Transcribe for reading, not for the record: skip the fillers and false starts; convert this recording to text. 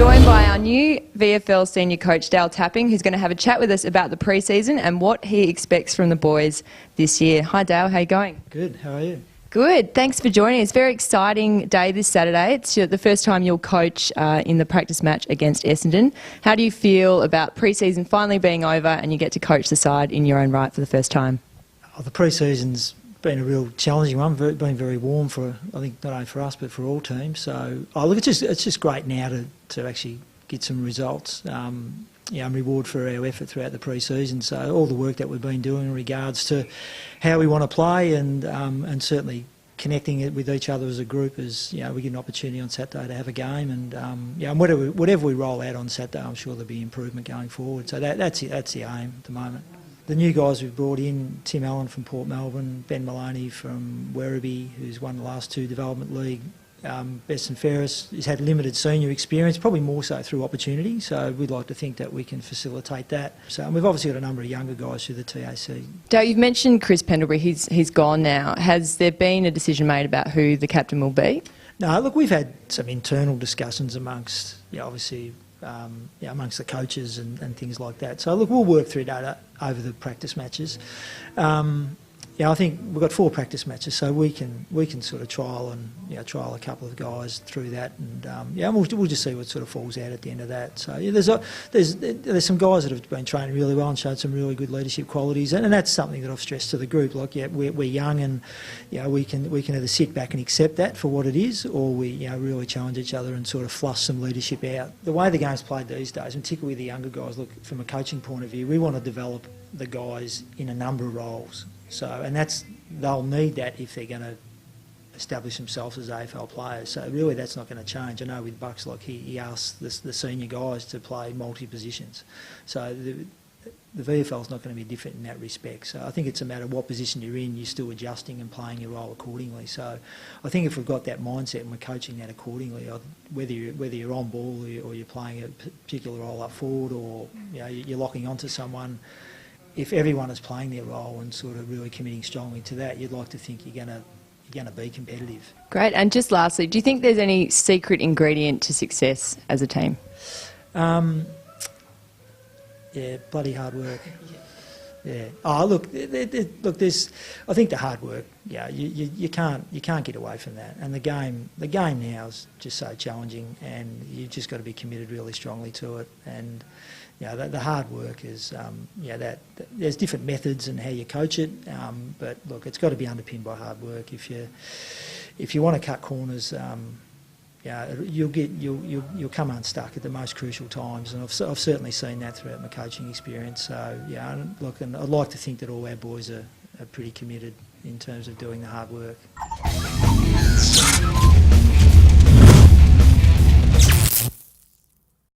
joined by our new VFL senior coach, Dale Tapping, who's going to have a chat with us about the pre-season and what he expects from the boys this year. Hi Dale, how are you going? Good, how are you? Good, thanks for joining. It's a very exciting day this Saturday. It's the first time you'll coach in the practice match against Essendon. How do you feel about pre-season finally being over and you get to coach the side in your own right for the first time? Oh, the pre-season's been a real challenging one. Been very warm for, I think, not only for us but for all teams. So, look, it's just great now to actually get some results. And reward for our effort throughout the pre-season. So all the work that we've been doing in regards to how we want to play and certainly connecting it with each other as a group is, we get an opportunity on Saturday to have a game and whatever we roll out on Saturday, I'm sure there'll be improvement going forward. So that's the aim at the moment. The new guys we've brought in, Tim Allen from Port Melbourne, Ben Maloney from Werribee, who's won the last two Development League, Best and Fairest, has had limited senior experience, probably more so through opportunity, so we'd like to think that we can facilitate that. So and we've obviously got a number of younger guys through the TAC. Dale, you've mentioned Chris Pendlebury, he's gone now. Has there been a decision made about who the captain will be? No, look, we've had some internal discussions amongst, obviously, amongst the coaches and things like that. So look, we'll work through that over the practice matches. I think we've got 4 practice matches, so we can sort of trial a couple of guys through that, and we'll just see what sort of falls out at the end of that. So there's some guys that have been training really well and showed some really good leadership qualities, and that's something that I've stressed to the group. Like, we're young, and we can either sit back and accept that for what it is, or we really challenge each other and sort of flush some leadership out. The way the game's played these days, and particularly with the younger guys, look, from a coaching point of view, we want to develop the guys in a number of roles. So, and they'll need that if they're going to establish themselves as AFL players. So really that's not going to change. I know with Bucks, like he asks the senior guys to play multi-positions. So the VFL's not going to be different in that respect. So I think it's a matter of what position you're in, you're still adjusting and playing your role accordingly. So I think if we've got that mindset and we're coaching that accordingly, whether you're on ball or you're playing a particular role up forward, or you're locking onto someone, if everyone is playing their role and sort of really committing strongly to that, you'd like to think you're going to be competitive. Great. And just lastly, do you think there's any secret ingredient to success as a team? Bloody hard work. Yeah. Oh, look. There's. I think the hard work. You can't get away from that. And the game now is just so challenging, and you've just got to be committed really strongly to it. And the hard work is, there's different methods and how you coach it, but look, it's got to be underpinned by hard work. If you want to cut corners, you'll come unstuck at the most crucial times, and I've certainly seen that throughout my coaching experience. So look, and I'd like to think that all our boys are pretty committed in terms of doing the hard work.